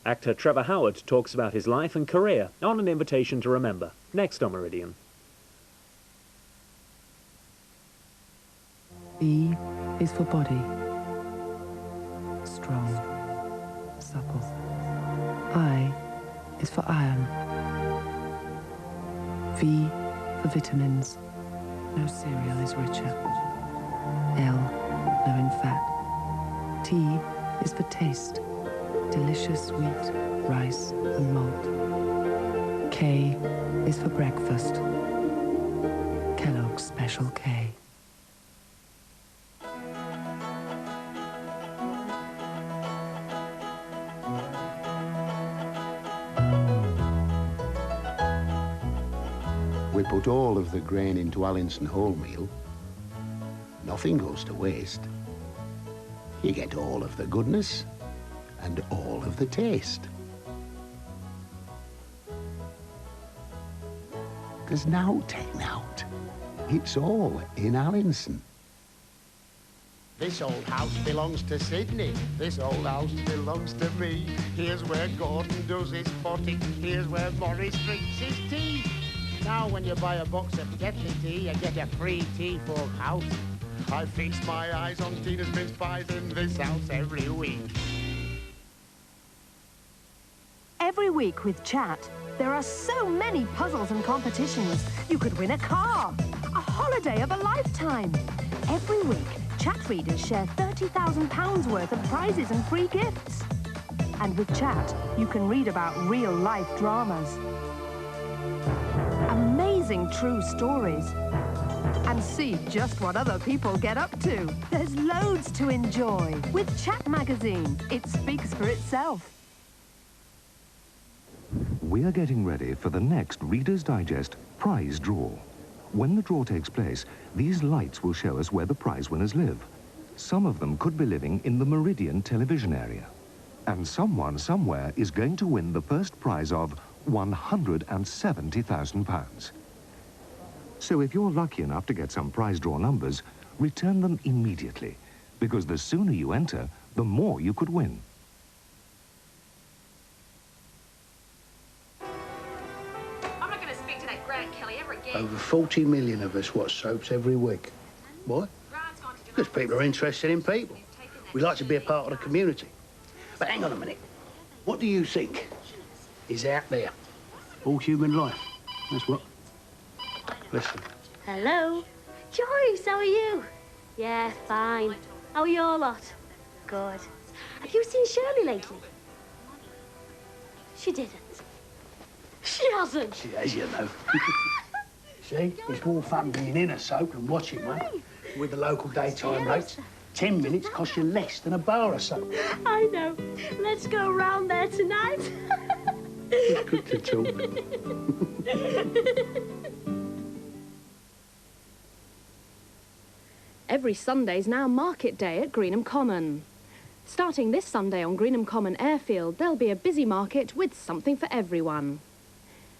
Actor Trevor Howard talks about his life and career on An Invitation to Remember, next on Meridian. B is for body. Strong. Supple. I is for iron. V for vitamins. No cereal is richer. L, low in fat. T is for taste. Delicious wheat, rice and malt. K is for breakfast. Kellogg's Special K. We put all of the grain into Allinson wholemeal. Nothing goes to waste. You get all of the goodness and all of the taste. There's no taking out. It's all in Allinson. This old house belongs to Sydney. This old house belongs to me. Here's where Gordon does his potty. Here's where Morris drinks his tea. Now when you buy a box of Tetley tea, you get a free tea for house. I feast my eyes on Tina's mince pies in this house every week. Every week with Chat, there are so many puzzles and competitions. You could win a car, a holiday of a lifetime. Every week, Chat readers share £30,000 worth of prizes and free gifts. And with Chat, you can read about real-life dramas, amazing true stories, and see just what other people get up to. There's loads to enjoy. With Chat magazine, it speaks for itself. We're getting ready for the next Reader's Digest prize draw. When the draw takes place, these lights will show us where the prize winners live. Some of them could be living in the Meridian television area. And someone somewhere is going to win the first prize of £170,000. So if you're lucky enough to get some prize draw numbers, return them immediately, because the sooner you enter, the more you could win. I'm not going to speak to that Grant Kelly ever again. Over 40 million of us watch soaps every week. Why? Because people are interested in people. We like to be a part of the community. But hang on a minute. What do you think is out there? All human life. That's what. Listen. Hello. Joyce, how are you? Yeah, fine. How are your lot? Good. Have you seen Shirley lately? She didn't. She hasn't. She has, you know. See, it's more fun being in a soap and watching one. With the local daytime rates, 10 minutes costs you less than a bar or soap. I know. Let's go round there tonight. It's good to talk. Every Sunday's now market day at Greenham Common. Starting this Sunday on Greenham Common Airfield, there'll be a busy market with something for everyone.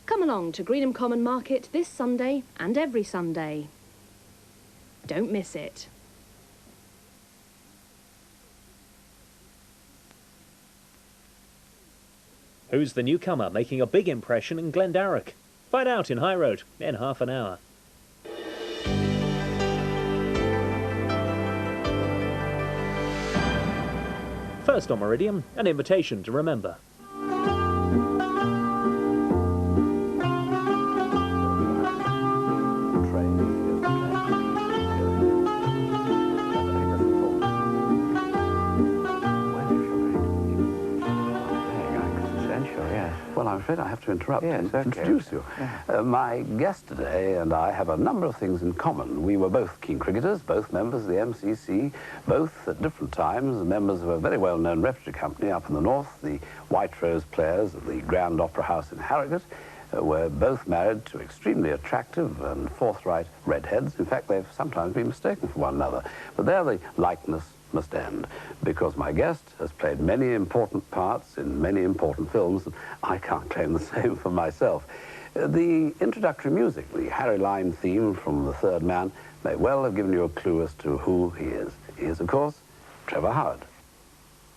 Come along to Greenham Common Market this Sunday and every Sunday. Don't miss it. Who's the newcomer making a big impression in Glendarroch? Find out in High Road in half an hour. First on Meridian, An Invitation to Remember. Well, I'm afraid I have to interrupt and introduce you. My guest today and I have a number of things in common. We were both keen cricketers, both members of the MCC, both at different times members of a very well-known repertory company up in the north, the White Rose Players at the Grand Opera House in Harrogate. We're both married to extremely attractive and forthright redheads. In fact, they've sometimes been mistaken for one another. But there the likeness must end, because my guest has played many important parts in many important films, and I can't claim the same for myself. The introductory music, the Harry Lime theme from The Third Man, may well have given you a clue as to who he is. He is, of course, Trevor Howard.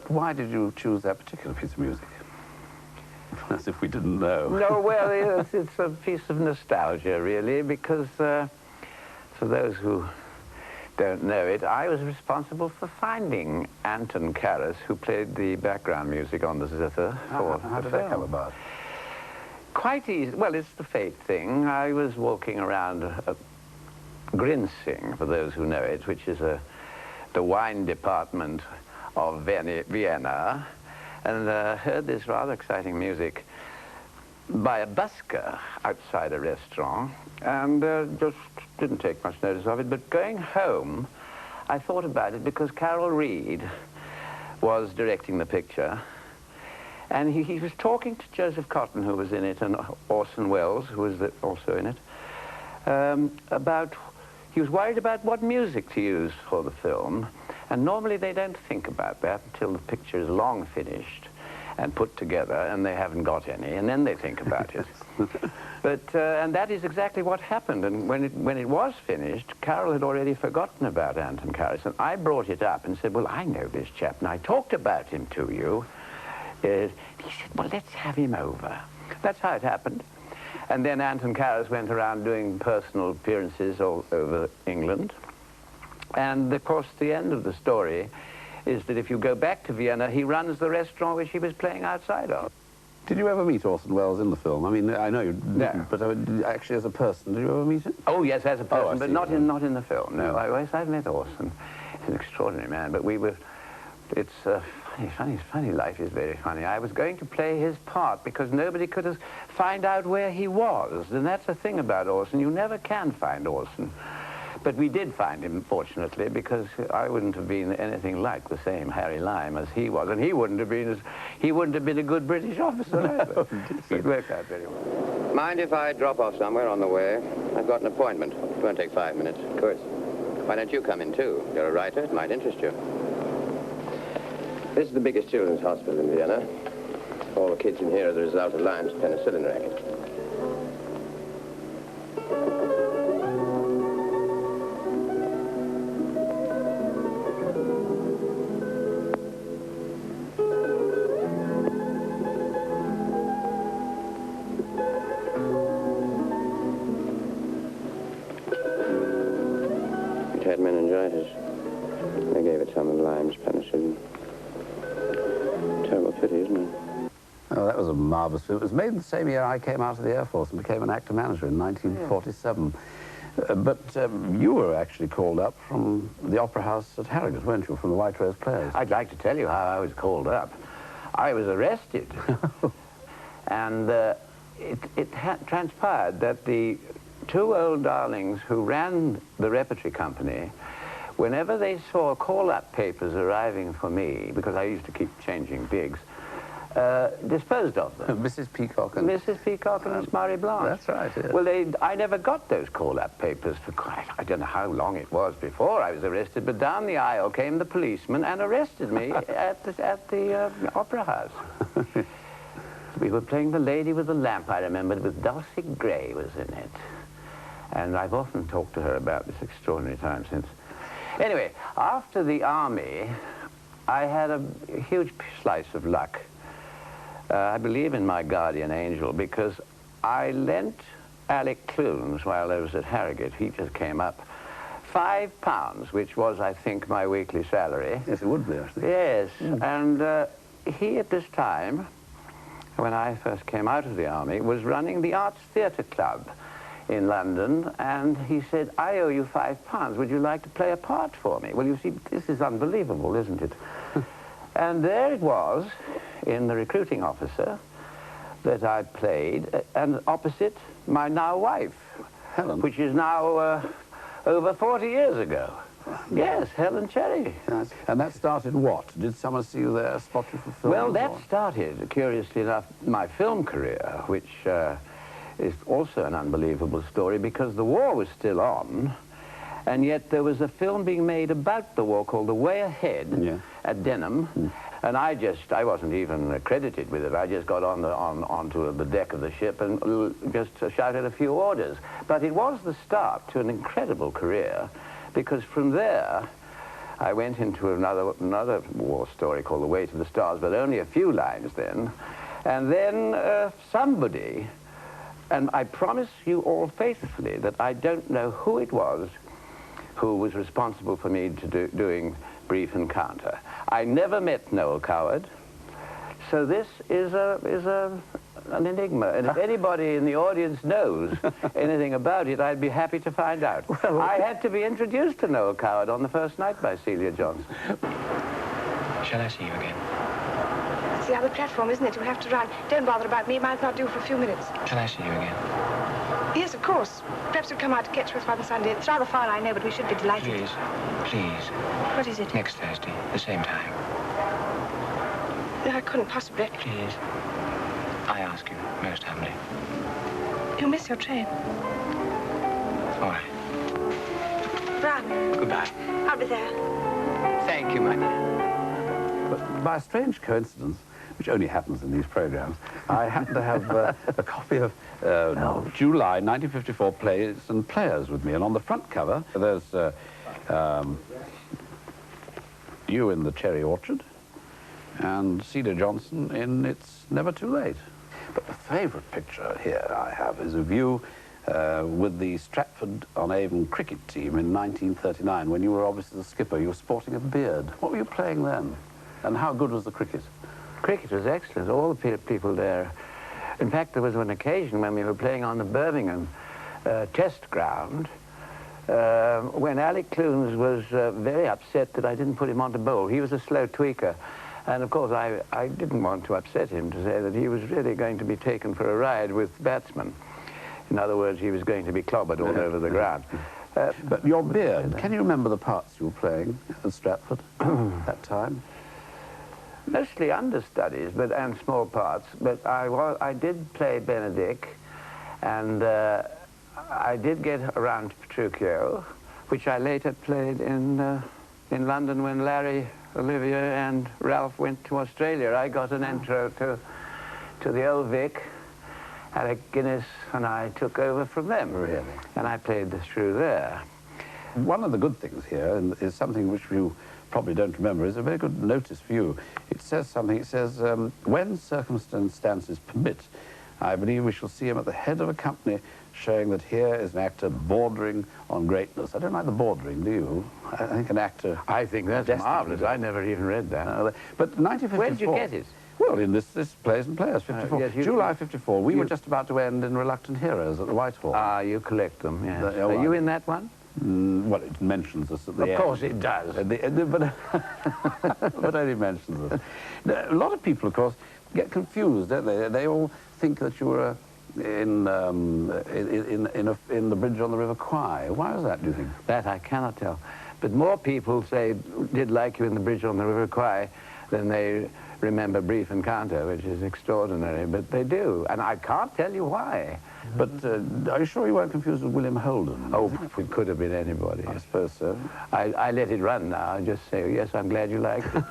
Why did you choose that particular piece of music? As if we didn't know. No, well, it's a piece of nostalgia, really, because for those who don't know it, I was responsible for finding Anton Karas, who played the background music on the zither. How did that come about? Quite easy. Well, it's the fate thing. I was walking around Grinsing, for those who know it, which is the wine department of Vienna, and heard this rather exciting music by a busker outside a restaurant, and just didn't take much notice of it. But going home, I thought about it because Carol Reed was directing the picture, and he was talking to Joseph Cotton, who was in it, and Orson Welles, who was also in it, he was worried about what music to use for the film, and normally they don't think about that until the picture is long finished and put together, and they haven't got any, and then they think about it. But, and that is exactly what happened, and when it was finished, Carol had already forgotten about Anton Karas, and I brought it up and said, well, I know this chap, and I talked about him to you. He said, well, let's have him over. That's how it happened. And then Anton Karas went around doing personal appearances all over England. And, of course, the end of the story is that if you go back to Vienna, he runs the restaurant which he was playing outside of. Did you ever meet Orson Welles in the film? I mean, I know you didn't, but actually as a person, did you ever meet him? Oh, yes, as a person, but not in the film, no. I've met Orson. He's an extraordinary man, but it's funny, life is very funny. I was going to play his part because nobody could find out where he was, and that's the thing about Orson. You never can find Orson. But we did find him, fortunately, because I wouldn't have been anything like the same Harry Lime as he was, and he wouldn't have been a good British officer either. It worked out very well. Mind if I drop off somewhere on the way? I've got an appointment. It won't take 5 minutes. Of course. Why don't you come in, too? You're a writer. It might interest you. This is the biggest children's hospital in Vienna. All the kids in here are the result of Lime's penicillin racket. It had meningitis. They gave it some of Lime's penicillin. Terrible pity, isn't it? Oh, that was a marvellous film. It was made the same year I came out of the Air Force and became an actor manager in 1947. But you were actually called up from the Opera House at Harrogate, weren't you, from the White Rose Players? I'd like to tell you how I was called up. I was arrested. And it transpired that the two old darlings who ran the repertory company, whenever they saw call-up papers arriving for me, because I used to keep changing gigs, disposed of them. Mrs. Peacock and... Mrs. Peacock and Miss Marie Blanche. That's right, yes. Well, I never got those call-up papers for quite... I don't know how long it was before I was arrested, but down the aisle came the policeman and arrested me at the Opera House. We were playing The Lady with the Lamp, I remembered, with Dulcie Gray was in it. And I've often talked to her about this extraordinary time since. Anyway, after the army, I had a huge slice of luck. I believe in my guardian angel because I lent Alec Clunes while I was at Harrogate. He just came up. £5, which was, I think, my weekly salary. Yes, it would be, actually. Yes, and he, at this time, when I first came out of the army, was running the Arts Theatre Club in London, and he said, I owe you £5. Would you like to play a part for me? Well, you see, this is unbelievable, isn't it? And there it was, in The Recruiting Officer, that I played, and opposite my now wife, Helen, which is now over 40 years ago. Yes, Helen Cherry. Yes. And that started what? Did someone see you there, spot you for film? Well, that started, curiously enough, my film career, which is also an unbelievable story because the war was still on, and yet there was a film being made about the war called The Way Ahead at Denham, and I wasn't even credited with it. I just got onto the deck of the ship and just shouted a few orders. But it was the start to an incredible career, because from there I went into another war story called The Way to the Stars, but only a few lines then. And then somebody, and I promise you all faithfully that I don't know who it was who was responsible for me doing Brief Encounter. I never met Noel Coward, so this is an enigma. And if anybody in the audience knows anything about it, I'd be happy to find out. Well, I had to be introduced to Noel Coward on the first night by Celia Johnson. Shall I see you again? It's the other platform, isn't it? You have to run. Don't bother about me. Mine's not due for a few minutes. Shall I see you again? Yes, of course. Perhaps you'll come out to catch us one Sunday. It's rather far, I know, but we should be delighted. Please, please. What is it? Next Thursday, the same time. No, I couldn't possibly. Please. I ask you, most humbly. You'll miss your train. All right. Run. Goodbye. I'll be there. Thank you, my dear. But by a strange coincidence, which only happens in these programs, I happen to have a copy of July 1954 Plays and Players with me. And on the front cover, there's you in the cherry orchard and Celia Johnson in It's Never Too Late. But the favourite picture here I have is of you with the Stratford-on-Avon cricket team in 1939, when you were obviously the skipper. You were sporting a beard. What were you playing then? And how good was the cricket? Cricket was excellent, all the people there. In fact, there was an occasion when we were playing on the Birmingham test ground when Alec Clunes was very upset that I didn't put him on to bowl. He was a slow tweaker. And of course, I didn't want to upset him to say that he was really going to be taken for a ride with batsmen. In other words, he was going to be clobbered all over the ground. But your beard, can you remember the parts you were playing at Stratford that time? Mostly understudies, and small parts. But I did play Benedict, and I did get around to Petruchio, which I later played in London when Larry, Olivia, and Ralph went to Australia. I got an intro to the Old Vic. Alec Guinness and I took over from them. Really? And I played through there. One of the good things here is something which you probably don't remember, is a very good notice for you. It says something, it says, when circumstances permit, I believe we shall see him at the head of a company showing that here is an actor bordering on greatness. I don't like the bordering, do you? I think an actor... I think that's marvellous. I never even read that. But 1954... Where did you get it? Well, in this Plays and Players, 54. Yes, July 54. We were just about to end in Reluctant Heroes at the Whitehall. Ah, you collect them, yes. Are you in that one? Well, it mentions us at the end. Of course it does. But only mentions us. A lot of people, of course, get confused, don't they? They all think that you were in the Bridge on the River Kwai. Why is that, do you think? That I cannot tell. But more people did like you in the Bridge on the River Kwai than they remember Brief Encounter, which is extraordinary. But they do, and I can't tell you why. But are you sure you weren't confused with William Holden? Oh, it could have been anybody. I suppose so. I let it run now. I just say, yes, I'm glad you liked it.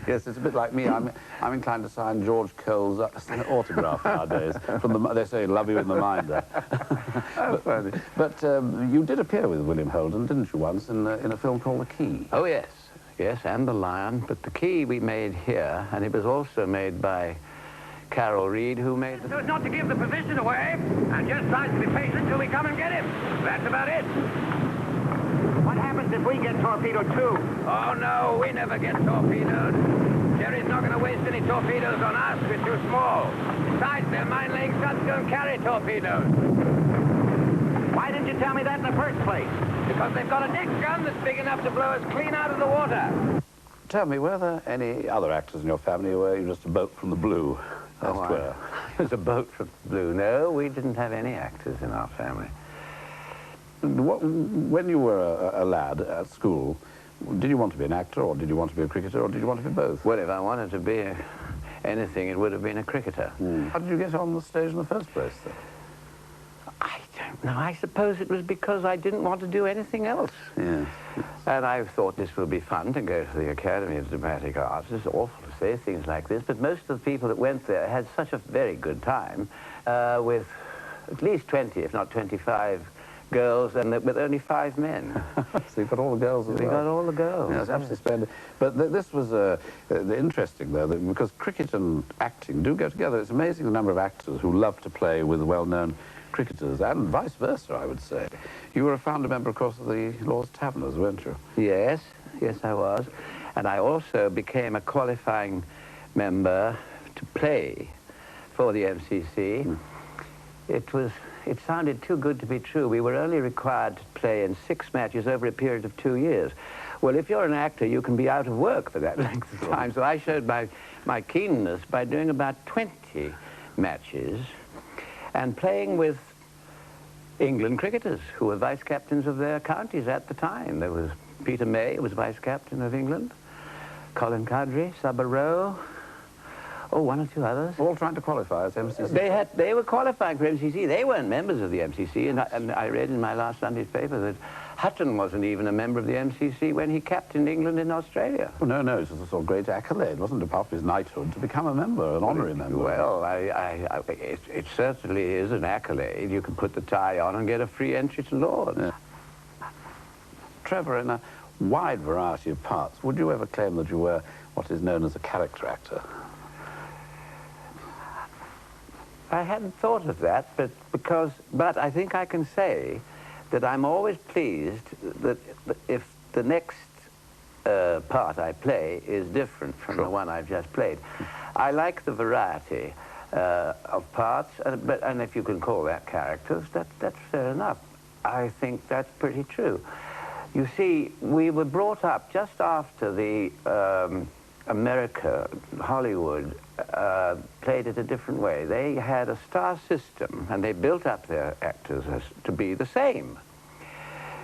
Yes, it's a bit like me. I'm inclined to sign George Cole's autograph nowadays. They say, love you in the minder. But you did appear with William Holden, didn't you, once, in a film called The Key? Oh, yes. Yes, and The Lion. But The Key we made here, and it was also made by Carol Reed, who made So as not to give the position away, and just tries to be patient till we come and get him. That's about it. What happens if we get torpedoed too? Oh, no, we never get torpedoed. Jerry's not going to waste any torpedoes on us. We're too small. Besides, their mine-laying sons don't carry torpedoes. Why didn't you tell me that in the first place? Because they've got a neck gun that's big enough to blow us clean out of the water. Tell me, were there any other actors in your family, or were you just a boat from the blue? It was a boat from the blue. No, we didn't have any actors in our family. When you were a lad at school, did you want to be an actor, or did you want to be a cricketer, or did you want to be both? Well, if I wanted to be anything, it would have been a cricketer. How did you get on the stage in the first place, then? I don't know. I suppose it was because I didn't want to do anything else. Yes. And I thought this would be fun to go to the Academy of Dramatic Arts. It's awful to say things like this, but most of the people that went there had such a very good time with at least 20, if not 25, girls and with only 5 men. So you've got all the girls as well. We got all the girls. Yeah, it's absolutely splendid. But this was interesting, though, because cricket and acting do go together. It's amazing the number of actors who love to play with well-known cricketers, and vice versa, I would say. You were a founder member, of course, of the Lord's Taverners, weren't you? Yes, yes, I was. And I also became a qualifying member to play for the MCC. It sounded too good to be true. We were only required to play in 6 matches over a period of 2 years. Well, if you're an actor, you can be out of work for that length of time. So I showed my keenness by doing about 20 matches and playing with England cricketers who were vice-captains of their counties at the time. There was Peter May, who was vice-captain of England, Colin Cowdrey, Subba Rowe, oh, 1 or 2 others. All trying to qualify as MCC? They were qualifying for MCC. They weren't members of the MCC, and I read in my last Sunday's paper that Hutton wasn't even a member of the MCC when he captained England in Australia. Oh, no, it was a sort of great accolade, wasn't it, part of his knighthood, to become a member, an honorary member? Well, it certainly is an accolade. You can put the tie on and get a free entry to Lord's. Yeah. Trevor, in a wide variety of parts, would you ever claim that you were what is known as a character actor? I hadn't thought of that, but I think I can say that I'm always pleased that if the next part I play is different from the one I've just played. I like the variety of parts, and if you can call that characters, that's fair enough. I think that's pretty true. You see, we were brought up just after the Hollywood played it a different way. They had a star system, and they built up their actors to be the same,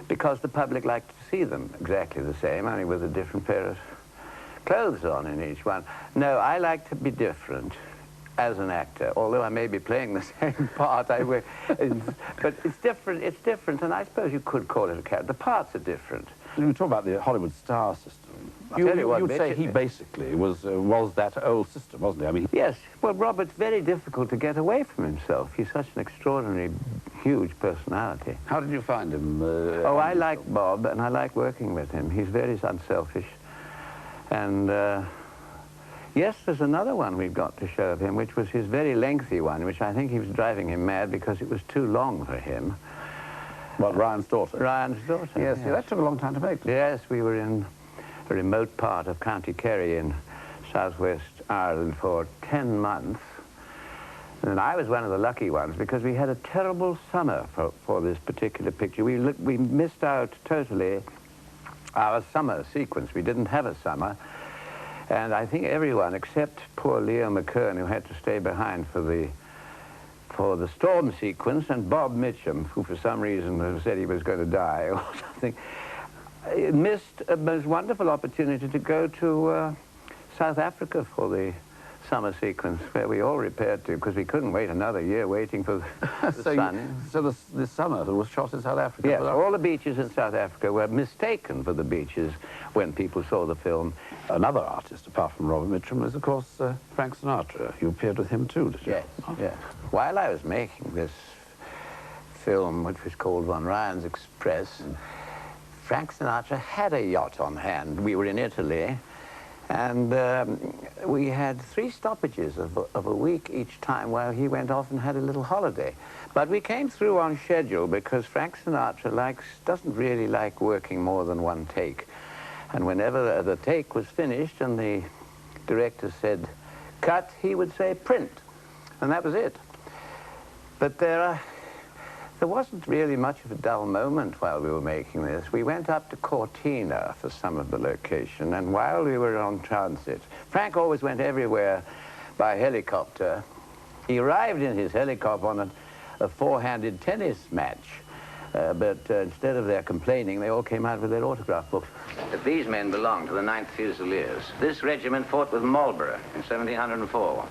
because the public liked to see them exactly the same, only with a different pair of clothes on in each one. No, I like to be different as an actor, although I may be playing the same part. But it's different, and I suppose you could call it a character. The parts are different. You talk about the Hollywood star system. You would say he basically was that old system, wasn't he? I mean, yes. Well, Robert's very difficult to get away from himself. He's such an extraordinary, huge personality. How did you find him? Oh, I like Bob, and I like working with him. He's very unselfish. And, yes, there's another one we've got to show of him, which was his very lengthy one, which I think he was driving him mad because it was too long for him. What, Ryan's daughter? Ryan's daughter. Yes, yeah, that took a long time to make. Yes, we were in a remote part of County Kerry in southwest Ireland for 10 months. And I was one of the lucky ones because we had a terrible summer for this particular picture. We missed out totally our summer sequence. We didn't have a summer. And I think everyone, except poor Leo McKern, who had to stay behind for the storm sequence, and Bob Mitchum, who for some reason said he was going to die or something, missed a most wonderful opportunity to go to South Africa for the summer sequence, where we all repaired to, because we couldn't wait another year waiting for the sun. So this summer it was shot in South Africa? Yes, all the beaches in South Africa were mistaken for the beaches when people saw the film. Another artist, apart from Robert Mitchum, is, of course, Frank Sinatra. You appeared with him, too, did you? Yes, yes. While I was making this film, which was called Von Ryan's Express, Frank Sinatra had a yacht on hand. We were in Italy, and we had 3 stoppages of a week each time while he went off and had a little holiday. But we came through on schedule because Frank Sinatra doesn't really like working more than one take. And whenever the take was finished and the director said, cut, he would say, print. And that was it. But there wasn't really much of a dull moment while we were making this. We went up to Cortina for some of the location, and while we were on transit, Frank always went everywhere by helicopter. He arrived in his helicopter on a 4-handed tennis match, but instead of their complaining, they all came out with their autograph books. These men belonged to the 9th Fusiliers. This regiment fought with Marlborough in 1704.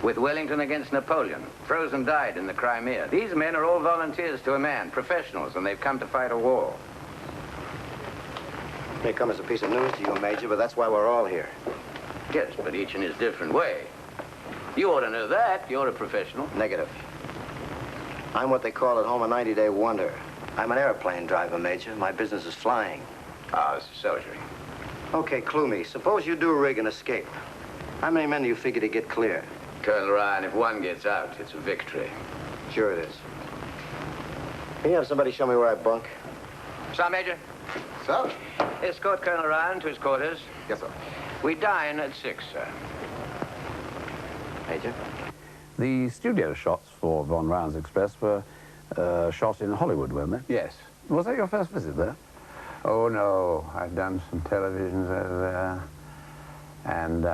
With Wellington against Napoleon. Froze and died in the Crimea. These men are all volunteers to a man, professionals, and they've come to fight a war. May come as a piece of news to you, Major, but that's why we're all here. Yes, but each in his different way. You ought to know that. You're a professional. Negative. I'm what they call at home a 90-day wonder. I'm an airplane driver, Major. My business is flying. Ah, this is soldiering. Okay, clue me. Suppose you do rig and escape. How many men do you figure to get clear? Colonel Ryan, if one gets out, it's a victory. Sure it is. Can you have somebody show me where I bunk? Sir, Major. Sir? Escort Colonel Ryan to his quarters. Yes, sir. We dine at 6, sir. Major? The studio shots for Von Ryan's Express were shot in Hollywood, weren't they? Yes. Was that your first visit there? Oh, no. I've done some televisions over there. And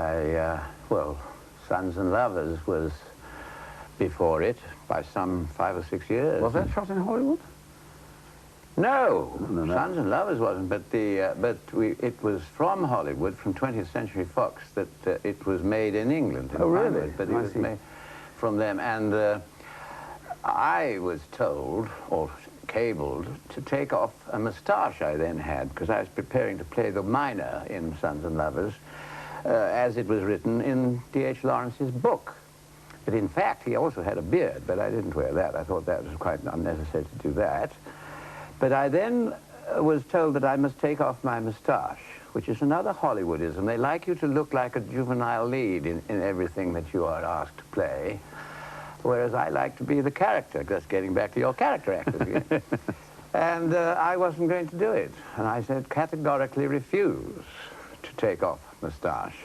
well, Sons and Lovers was before it by some 5 or 6 years. Was that shot in Hollywood? No, No. Sons and Lovers wasn't, but it was from Hollywood, from 20th Century Fox, that it was made in England. Oh, really? Hollywood, but it was made from them, and I was told, or cabled, to take off a moustache I then had, because I was preparing to play the miner in Sons and Lovers, as it was written in D.H. Lawrence's book. But in fact, he also had a beard, but I didn't wear that. I thought that was quite unnecessary to do that. But I then was told that I must take off my moustache, which is another Hollywoodism. They like you to look like a juvenile lead in everything that you are asked to play, whereas I like to be the character, just getting back to your character actors again. And I wasn't going to do it. And I said, categorically refuse to take off moustache,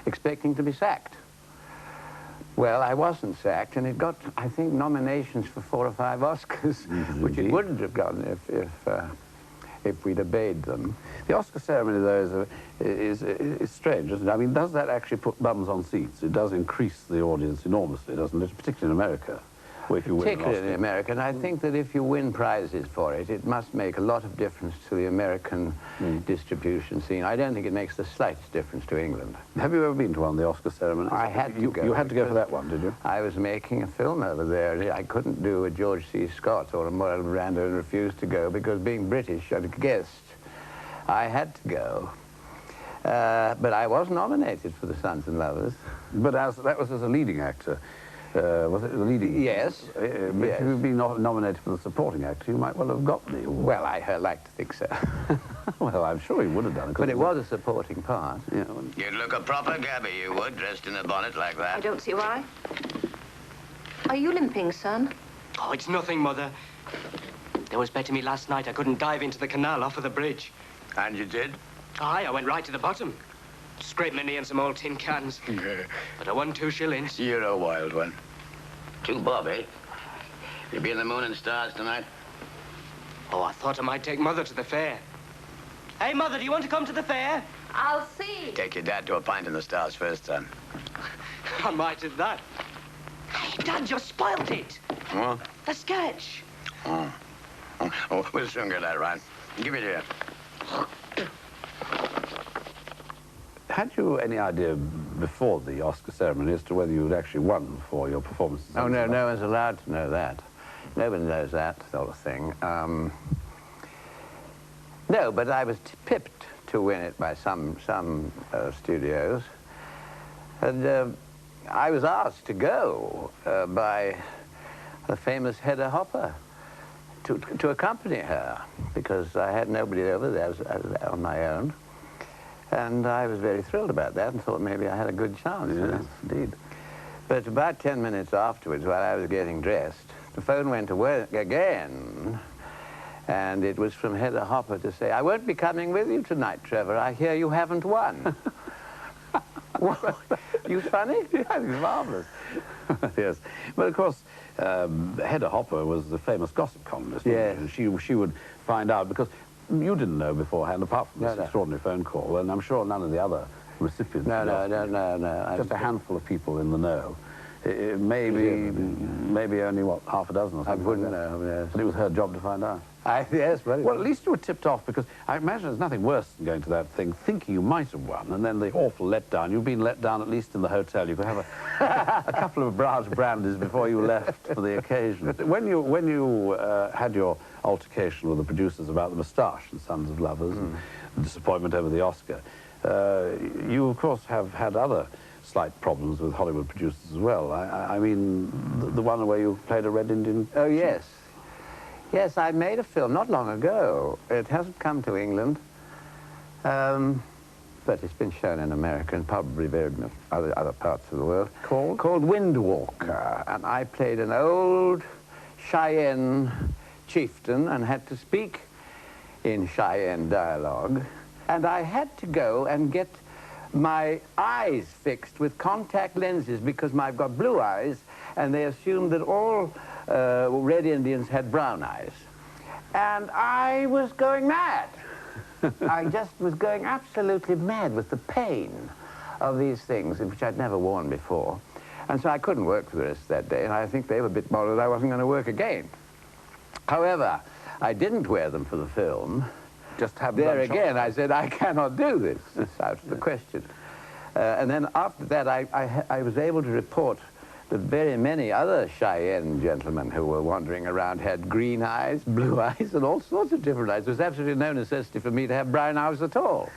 expecting to be sacked. Well, I wasn't sacked, and it got, I think, nominations for 4 or 5 Oscars, which it wouldn't have gotten if we'd obeyed them. The Oscar ceremony, though, is strange, isn't it? I mean, does that actually put bums on seats? It does increase the audience enormously, doesn't it? Particularly in America, where if you win an Oscar. Particularly in America, and I think that if you win prizes for it, it must make a lot of difference to the American distribution scene. I don't think it makes the slightest difference to England. Have you ever been to one of the Oscar ceremonies? I had to go. You had to go for that one, did you? I was making a film over there. I couldn't do a George C. Scott or a Marlon Brando and refused to go because being British and a guest, I had to go. But I was nominated for the Sons and Lovers. But that was as a leading actor. Was it the leading? Yes. But if you'd been nominated for the supporting actor, you might well have got the award. Well, I like to think so. Well, I'm sure you would have done it. But it was a supporting part. Yeah. You'd look a proper gabby, you would, dressed in a bonnet like that. I don't see why. Are you limping, son? Oh, it's nothing, Mother. They was betting me last night I couldn't dive into the canal off of the bridge. And you did? Aye, I went right to the bottom. Scraped my knee on some old tin cans. But I won 2 shillings. You're a wild one. 2 bob, eh? You'll be in the Moon and Stars tonight? Oh, I thought I might take Mother to the fair. Hey, Mother, do you want to come to the fair? I'll see. Take your dad to a pint in the Stars first, son. I might at that. Hey, Dad, you spoilt it. What? The sketch. Oh, we'll soon get that right. Give it here. Had you any idea before the Oscar ceremony as to whether you had actually won for your performance? Oh, no, no one's allowed to know that. Nobody knows that sort of thing. No, but I was pipped to win it by some studios. And I was asked to go by the famous Hedda Hopper to accompany her, because I had nobody over there on my own. And I was very thrilled about that and thought maybe I had a good chance. Yes, indeed. But about 10 minutes afterwards, while I was getting dressed, the phone went to work again, and it was from Hedda Hopper to say, "I won't be coming with you tonight, Trevor. I hear you haven't won." What? You funny? Yeah, it's marvellous. Yes. But of course, Hedda Hopper was the famous gossip columnist. Yes. And she would find out, because you didn't know beforehand, apart from this extraordinary phone call, and I'm sure none of the other recipients. No. Just a handful of people in the know. Maybe only, what, half a dozen or something. I wouldn't know, yes. But it was her job to find out. Yes, very well, at least you were tipped off, because I imagine there's nothing worse than going to that thing thinking you might have won, and then the awful letdown. You've been let down, at least in the hotel. You could have a couple of branch brandies before you left for the occasion. When you had your altercation with the producers about the moustache in Sons of Lovers, and the disappointment over the Oscar, you, of course, have had other slight problems with Hollywood producers as well. I mean, the one where you played a Red Indian... Oh, yes. Yes, I made a film not long ago. It hasn't come to England, but it's been shown in America and probably other parts of the world. Called Windwalker, and I played an old Cheyenne chieftain and had to speak in Cheyenne dialogue, and I had to go and get my eyes fixed with contact lenses because I've got blue eyes, and they assumed that all Red Indians had brown eyes. And I was going mad. I just was going absolutely mad with the pain of these things, which I'd never worn before. And so I couldn't work for the rest of that day, and I think they were a bit bothered I wasn't going to work again. However, I didn't wear them for the film. Just have there again, I said, I cannot do this. It's out of the question. And then after that, I was able to report that very many other Cheyenne gentlemen who were wandering around had green eyes, blue eyes, and all sorts of different eyes. There was absolutely no necessity for me to have brown eyes at all.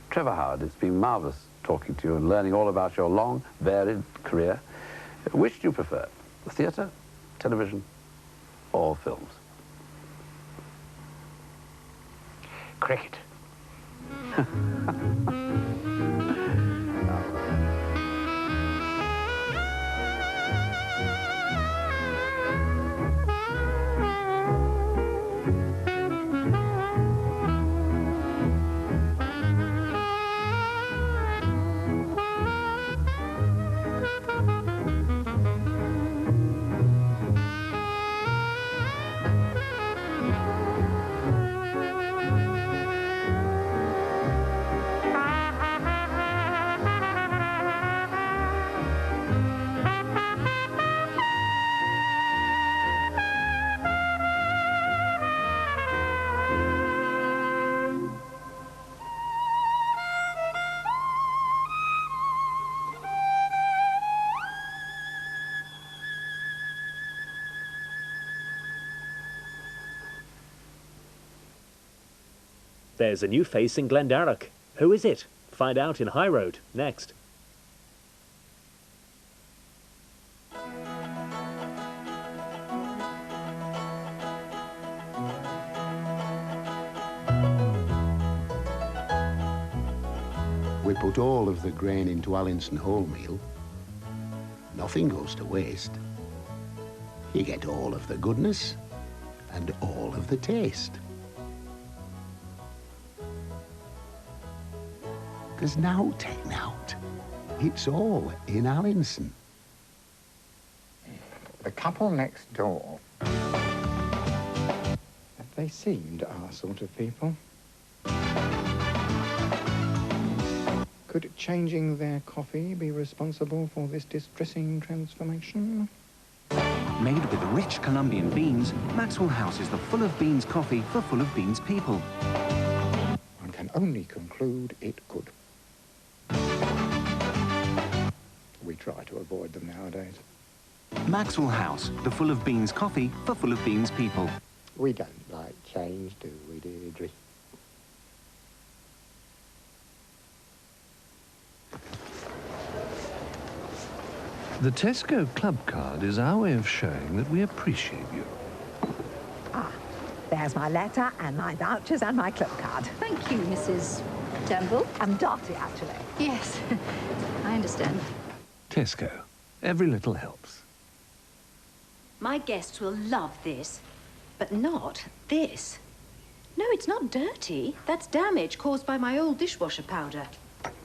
Trevor Howard, it's been marvelous talking to you and learning all about your long, varied career. Which do you prefer, the theatre, television, or films? Cricket. There's a new face in Glendarroch. Who is it? Find out in High Road, next. We put all of the grain into Allinson wholemeal. Nothing goes to waste. You get all of the goodness and all of the taste. There's no taking out. It's all in Allinson. The couple next door, they seemed our sort of people. Could changing their coffee be responsible for this distressing transformation? Made with rich Colombian beans, Maxwell House is the full of beans coffee for full of beans people. One can only conclude it could. We try to avoid them nowadays. Maxwell House, the full of beans coffee for full of beans people. We don't like change, do we, Deirdre? The Tesco Club card is our way of showing that we appreciate you. Ah, there's my letter and my vouchers and my club card. Thank you, Mrs. Temple. I'm Darty, actually. Yes, I understand. Tesco. Every little helps. My guests will love this, but not this. No, it's not dirty. That's damage caused by my old dishwasher powder.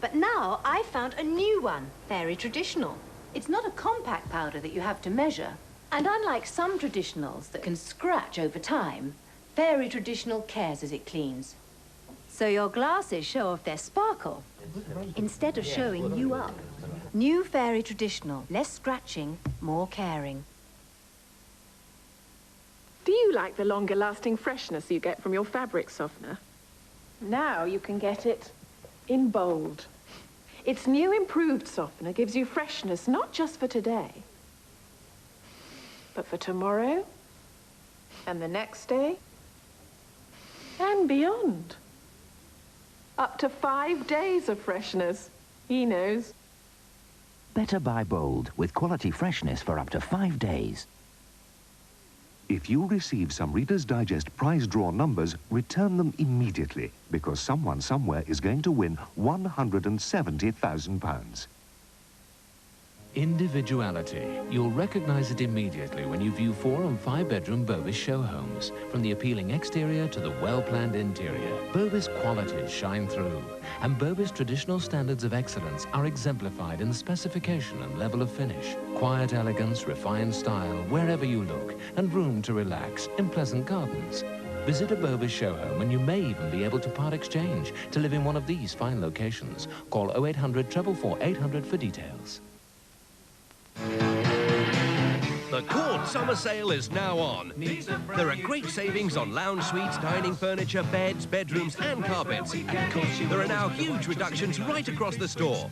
But now I found a new one, very traditional. It's not a compact powder that you have to measure. And unlike some traditionals that can scratch over time, Fairy Traditional cares as it cleans. So your glasses show off their sparkle, instead of showing you up. New Fairy Traditional, less scratching, more caring. Do you like the longer-lasting freshness you get from your fabric softener? Now you can get it in bold. Its new improved softener gives you freshness not just for today, but for tomorrow, and the next day, and beyond. Up to 5 days of freshness. He knows. Better buy bold with quality freshness for up to 5 days. If you receive some Reader's Digest prize draw numbers, return them immediately, because someone somewhere is going to win £170,000. Individuality. You'll recognize it immediately when you view 4- and 5-bedroom Bovis show homes. From the appealing exterior to the well-planned interior, Bovis qualities shine through. And Bovis traditional standards of excellence are exemplified in the specification and level of finish. Quiet elegance, refined style, wherever you look, and room to relax in pleasant gardens. Visit a Bovis show home and you may even be able to part exchange to live in one of these fine locations. Call 0800 444 800 for details. The Court Summer Sale is now on. There are great savings on lounge suites, dining furniture, beds, bedrooms and carpets. There are now huge reductions right across the store.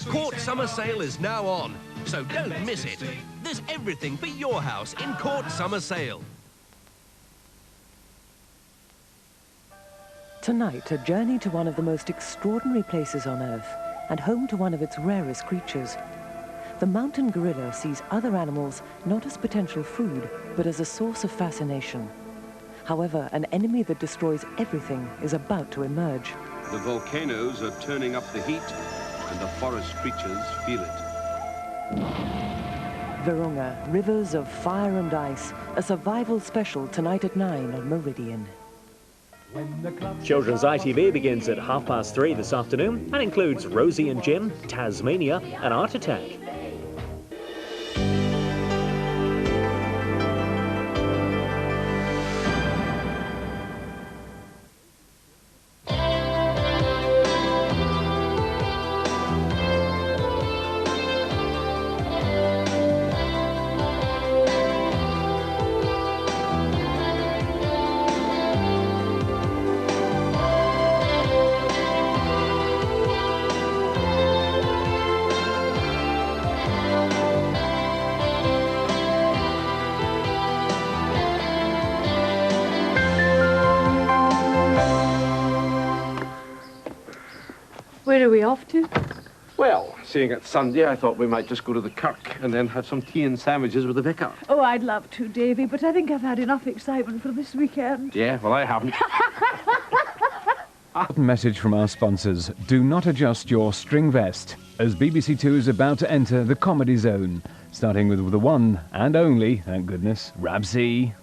Court Summer Sale is now on, so don't miss it. There's everything for your house in Court Summer Sale. Tonight, a journey to one of the most extraordinary places on Earth and home to one of its rarest creatures. The mountain gorilla sees other animals not as potential food, but as a source of fascination. However, an enemy that destroys everything is about to emerge. The volcanoes are turning up the heat, and the forest creatures feel it. Virunga, Rivers of Fire and Ice, a survival special tonight at 9 on Meridian. Children's ITV begins at 3:30 this afternoon and includes Rosie and Jim, Tasmania and Art Attack. Where are we off to? Well, seeing it's Sunday, I thought we might just go to the Kirk and then have some tea and sandwiches with the vicar. Oh, I'd love to, Davy, but I think I've had enough excitement for this weekend. Yeah, well, I haven't. Message from our sponsors. Do not adjust your string vest, as BBC Two is about to enter the comedy zone, starting with the one and only, thank goodness, Rabsy.